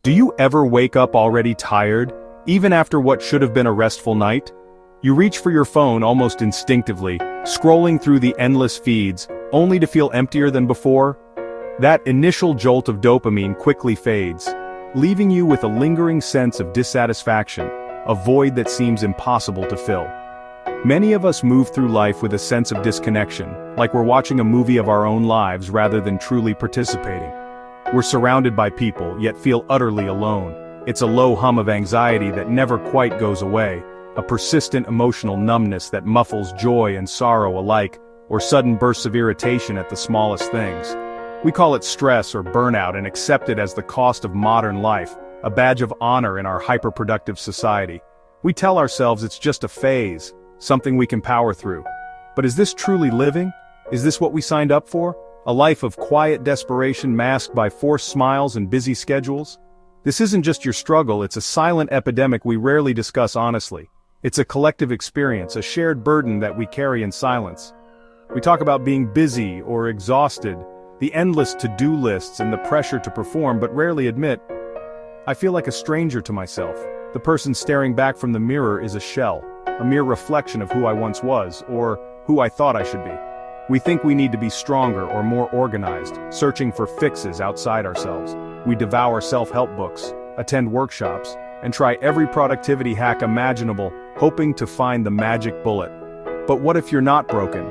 Do you ever wake up already tired, even after what should have been a restful night? You reach for your phone almost instinctively, scrolling through the endless feeds, only to feel emptier than before? That initial jolt of dopamine quickly fades, leaving you with a lingering sense of dissatisfaction, a void that seems impossible to fill. Many of us move through life with a sense of disconnection, like we're watching a movie of our own lives rather than truly participating. We're surrounded by people, yet feel utterly alone. It's a low hum of anxiety that never quite goes away, a persistent emotional numbness that muffles joy and sorrow alike, or sudden bursts of irritation at the smallest things. We call it stress or burnout and accept it as the cost of modern life, a badge of honor in our hyper-productive society. We tell ourselves it's just a phase, something we can power through. But is this truly living? Is this what we signed up for? A life of quiet desperation masked by forced smiles and busy schedules? This isn't just your struggle, it's a silent epidemic we rarely discuss honestly. It's a collective experience, a shared burden that we carry in silence. We talk about being busy or exhausted, the endless to-do lists and the pressure to perform, but rarely admit, I feel like a stranger to myself. The person staring back from the mirror is a shell, a mere reflection of who I once was, or who I thought I should be. We think we need to be stronger or more organized, searching for fixes outside ourselves. We devour self-help books, attend workshops, and try every productivity hack imaginable, hoping to find the magic bullet. But what if you're not broken?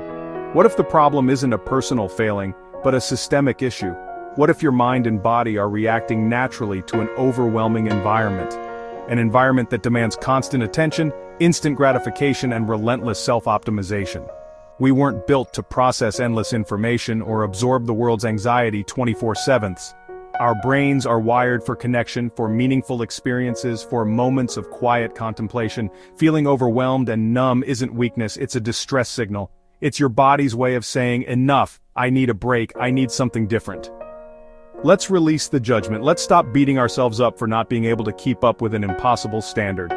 What if the problem isn't a personal failing, but a systemic issue? What if your mind and body are reacting naturally to an overwhelming environment? An environment that demands constant attention, instant gratification, and relentless self-optimization. We weren't built to process endless information or absorb the world's anxiety 24/7. Our brains are wired for connection, for meaningful experiences, for moments of quiet contemplation. Feeling overwhelmed and numb isn't weakness, it's a distress signal. It's your body's way of saying, enough, I need a break, I need something different. Let's release the judgment, let's stop beating ourselves up for not being able to keep up with an impossible standard.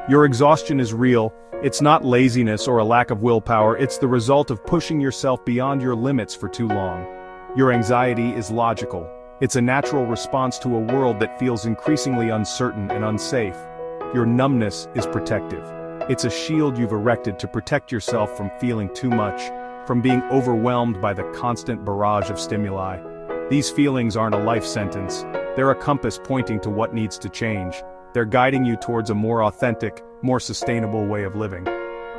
Your exhaustion is real, it's not laziness or a lack of willpower, it's the result of pushing yourself beyond your limits for too long. Your anxiety is logical. It's a natural response to a world that feels increasingly uncertain and unsafe. Your numbness is protective. It's a shield you've erected to protect yourself from feeling too much, from being overwhelmed by the constant barrage of stimuli. These feelings aren't a life sentence, they're a compass pointing to what needs to change. They're guiding you towards a more authentic, more sustainable way of living.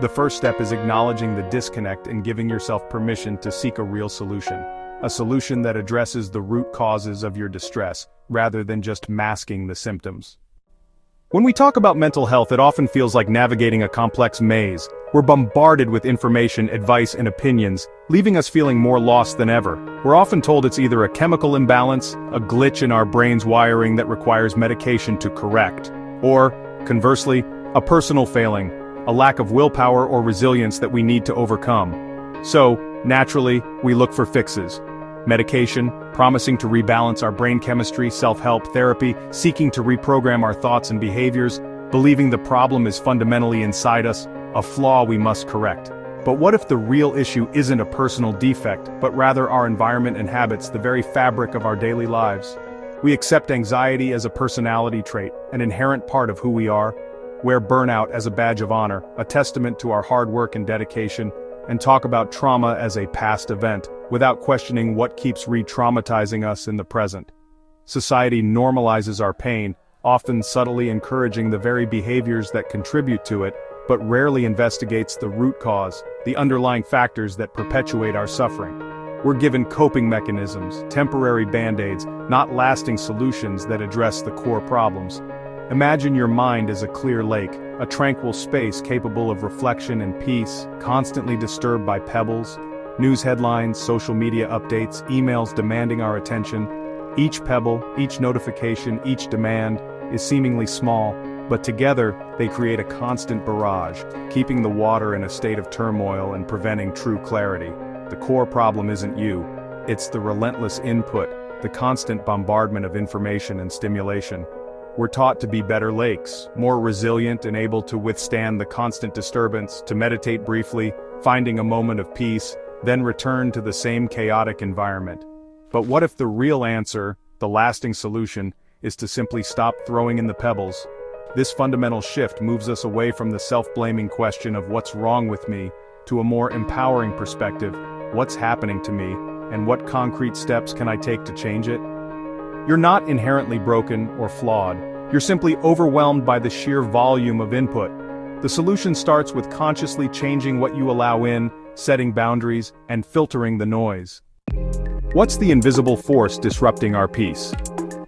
The first step is acknowledging the disconnect and giving yourself permission to seek a real solution. A solution that addresses the root causes of your distress, rather than just masking the symptoms. When we talk about mental health, it often feels like navigating a complex maze. We're bombarded with information, advice, and opinions, leaving us feeling more lost than ever. We're often told it's either a chemical imbalance, a glitch in our brain's wiring that requires medication to correct, or, conversely, a personal failing, a lack of willpower or resilience that we need to overcome. So, naturally, we look for fixes. Medication, promising to rebalance our brain chemistry, self-help therapy, seeking to reprogram our thoughts and behaviors, believing the problem is fundamentally inside us, a flaw we must correct. But what if the real issue isn't a personal defect, but rather our environment and habits, the very fabric of our daily lives? We accept anxiety as a personality trait, an inherent part of who we are, wear burnout as a badge of honor, a testament to our hard work and dedication, and talk about trauma as a past event, without questioning what keeps re-traumatizing us in the present. Society normalizes our pain, often subtly encouraging the very behaviors that contribute to it, but rarely investigates the root cause, the underlying factors that perpetuate our suffering. We're given coping mechanisms, temporary band-aids, not lasting solutions that address the core problems. Imagine your mind as a clear lake, a tranquil space capable of reflection and peace, constantly disturbed by pebbles, news headlines, social media updates, emails demanding our attention. Each pebble, each notification, each demand is seemingly small, but together they create a constant barrage, keeping the water in a state of turmoil and preventing true clarity. The core problem isn't you, it's the relentless input, the constant bombardment of information and stimulation. We're taught to be better lakes, more resilient and able to withstand the constant disturbance, to meditate briefly, finding a moment of peace, then return to the same chaotic environment. But what if the real answer, the lasting solution, is to simply stop throwing in the pebbles. This fundamental shift moves us away from the self-blaming question of what's wrong with me, to a more empowering perspective, what's happening to me, and what concrete steps can I take to change it? You're not inherently broken or flawed, you're simply overwhelmed by the sheer volume of input. The solution starts with consciously changing what you allow in, setting boundaries, and filtering the noise. What's the invisible force disrupting our peace?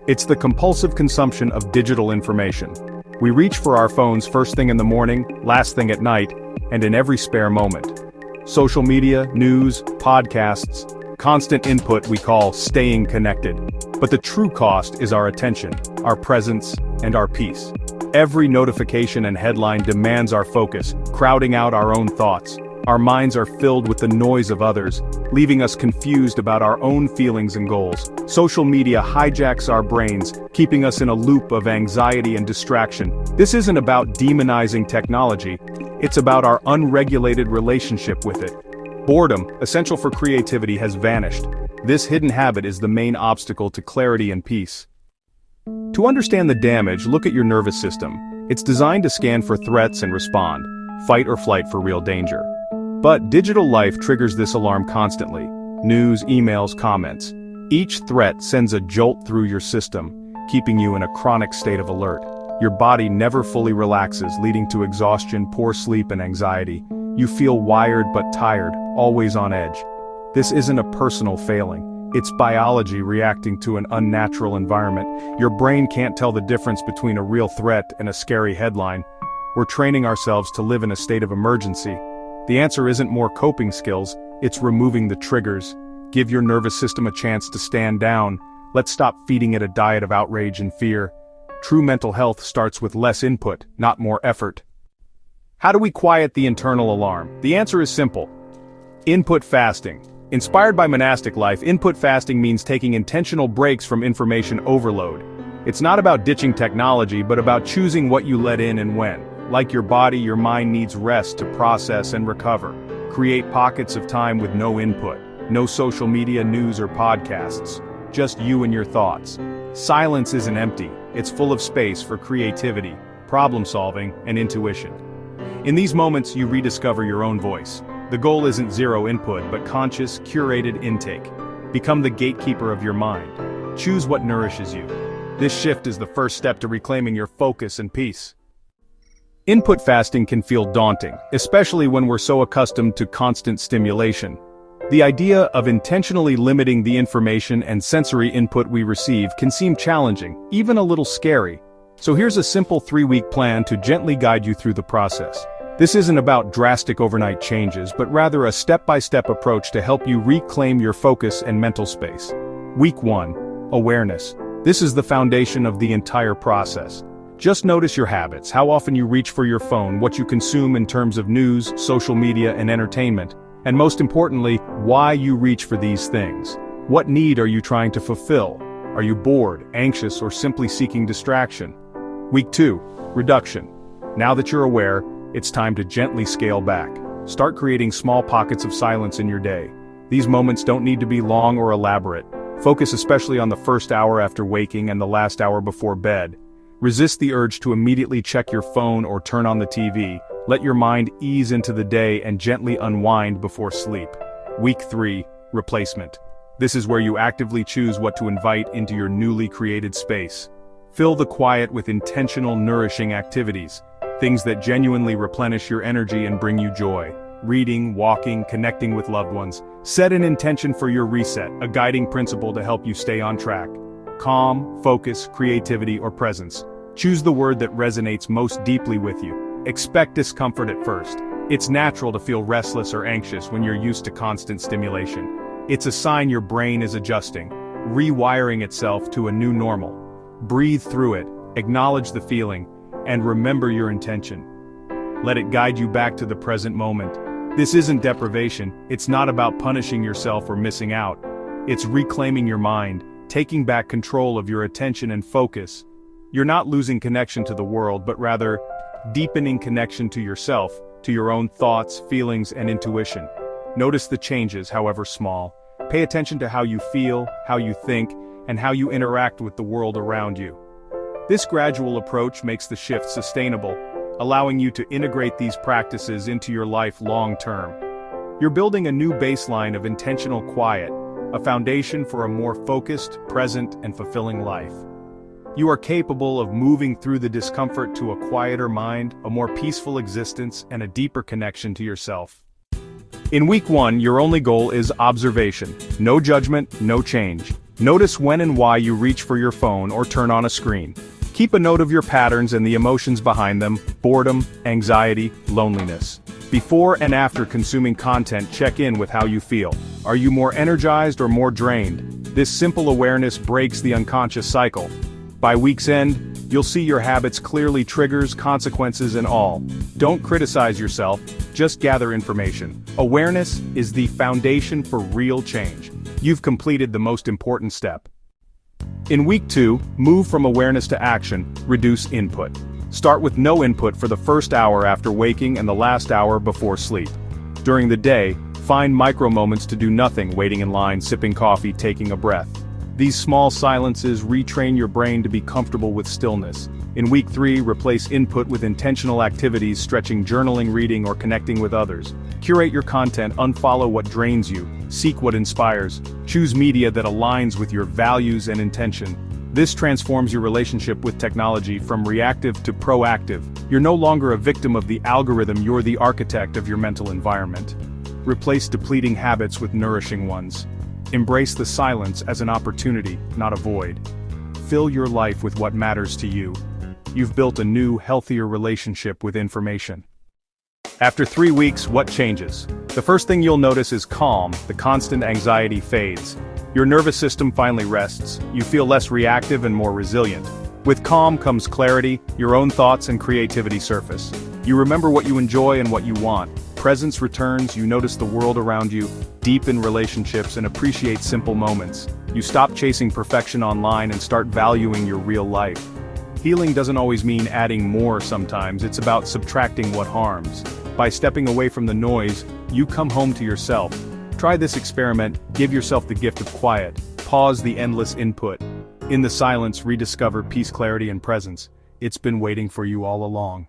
It's the compulsive consumption of digital information. We reach for our phones first thing in the morning, last thing at night, and in every spare moment. Social media, news, podcasts, constant input we call staying connected. But the true cost is our attention, our presence, and our peace. Every notification and headline demands our focus, crowding out our own thoughts. Our minds are filled with the noise of others, leaving us confused about our own feelings and goals. Social media hijacks our brains, keeping us in a loop of anxiety and distraction. This isn't about demonizing technology, it's about our unregulated relationship with it. Boredom, essential for creativity, has vanished. This hidden habit is the main obstacle to clarity and peace. To understand the damage, look at your nervous system. It's designed to scan for threats and respond, fight or flight for real danger. But digital life triggers this alarm constantly. News, emails, comments. Each threat sends a jolt through your system, keeping you in a chronic state of alert. Your body never fully relaxes, leading to exhaustion, poor sleep, and anxiety. You feel wired but tired, always on edge. This isn't a personal failing. It's biology reacting to an unnatural environment. Your brain can't tell the difference between a real threat and a scary headline. We're training ourselves to live in a state of emergency. The answer isn't more coping skills, it's removing the triggers. Give your nervous system a chance to stand down. Let's stop feeding it a diet of outrage and fear. True mental health starts with less input, not more effort. How do we quiet the internal alarm? The answer is simple. Input fasting. Inspired by monastic life, input fasting means taking intentional breaks from information overload. It's not about ditching technology, but about choosing what you let in and when. Like your body, your mind needs rest to process and recover. Create pockets of time with no input. No social media, news, or podcasts. Just you and your thoughts. Silence isn't empty, it's full of space for creativity, problem solving, and intuition. In these moments, you rediscover your own voice. The goal isn't zero input, but conscious, curated intake. Become the gatekeeper of your mind. Choose what nourishes you. This shift is the first step to reclaiming your focus and peace. Input fasting can feel daunting, especially when we're so accustomed to constant stimulation. The idea of intentionally limiting the information and sensory input we receive can seem challenging, even a little scary. So here's a simple 3-week plan to gently guide you through the process. This isn't about drastic overnight changes, but rather a step-by-step approach to help you reclaim your focus and mental space. Week 1. Awareness. This is the foundation of the entire process. Just notice your habits, how often you reach for your phone, what you consume in terms of news, social media, and entertainment. And most importantly, why you reach for these things. What need are you trying to fulfill? Are you bored, anxious, or simply seeking distraction? Week 2. Reduction. Now that you're aware, it's time to gently scale back. Start creating small pockets of silence in your day. These moments don't need to be long or elaborate. Focus especially on the first hour after waking and the last hour before bed. Resist the urge to immediately check your phone or turn on the TV. Let your mind ease into the day and gently unwind before sleep. Week 3. Replacement. This is where you actively choose what to invite into your newly created space. Fill the quiet with intentional, nourishing activities. Things that genuinely replenish your energy and bring you joy. Reading, walking, connecting with loved ones. Set an intention for your reset, a guiding principle to help you stay on track. Calm, focus, creativity, or presence. Choose the word that resonates most deeply with you. Expect discomfort at first. It's natural to feel restless or anxious when you're used to constant stimulation. It's a sign your brain is adjusting, rewiring itself to a new normal. Breathe through it, acknowledge the feeling, and remember your intention. Let it guide you back to the present moment. This isn't deprivation, it's not about punishing yourself or missing out. It's reclaiming your mind, taking back control of your attention and focus. You're not losing connection to the world, but rather, deepening connection to yourself, to your own thoughts, feelings, and intuition. Notice the changes, however small. Pay attention to how you feel, how you think, and how you interact with the world around you. This gradual approach makes the shift sustainable, allowing you to integrate these practices into your life long-term. You're building a new baseline of intentional quiet, a foundation for a more focused, present, and fulfilling life. You are capable of moving through the discomfort to a quieter mind, a more peaceful existence, and a deeper connection to yourself. In week 1, your only goal is observation. No judgment, no change. Notice when and why you reach for your phone or turn on a screen. Keep a note of your patterns and the emotions behind them: boredom, anxiety, loneliness. Before and after consuming content, check in with how you feel. Are you more energized or more drained? This simple awareness breaks the unconscious cycle. By week's end, you'll see your habits clearly: triggers, consequences, and all. Don't criticize yourself, just gather information. Awareness is the foundation for real change. You've completed the most important step. In week 2, move from awareness to action, reduce input. Start with no input for the first hour after waking and the last hour before sleep. During the day, find micro moments to do nothing: waiting in line, sipping coffee, taking a breath. These small silences retrain your brain to be comfortable with stillness. In week 3, replace input with intentional activities: stretching, journaling, reading, or connecting with others. Curate your content, unfollow what drains you, seek what inspires. Choose media that aligns with your values and intention. This transforms your relationship with technology from reactive to proactive. You're no longer a victim of the algorithm, you're the architect of your mental environment. Replace depleting habits with nourishing ones. Embrace the silence as an opportunity, not a void. Fill your life with what matters to you. You've built a new, healthier relationship with information. After 3 weeks, what changes? The first thing you'll notice is calm. The constant anxiety fades. Your nervous system finally rests. You feel less reactive and more resilient. With calm comes clarity, your own thoughts and creativity surface. You remember what you enjoy and what you want. Presence returns, you notice the world around you, deepen relationships, and appreciate simple moments. You stop chasing perfection online and start valuing your real life. Healing doesn't always mean adding more. Sometimes it's about subtracting what harms. By stepping away from the noise, you come home to yourself. Try this experiment, give yourself the gift of quiet. Pause the endless input. In the silence, rediscover peace, clarity, and presence. It's been waiting for you all along.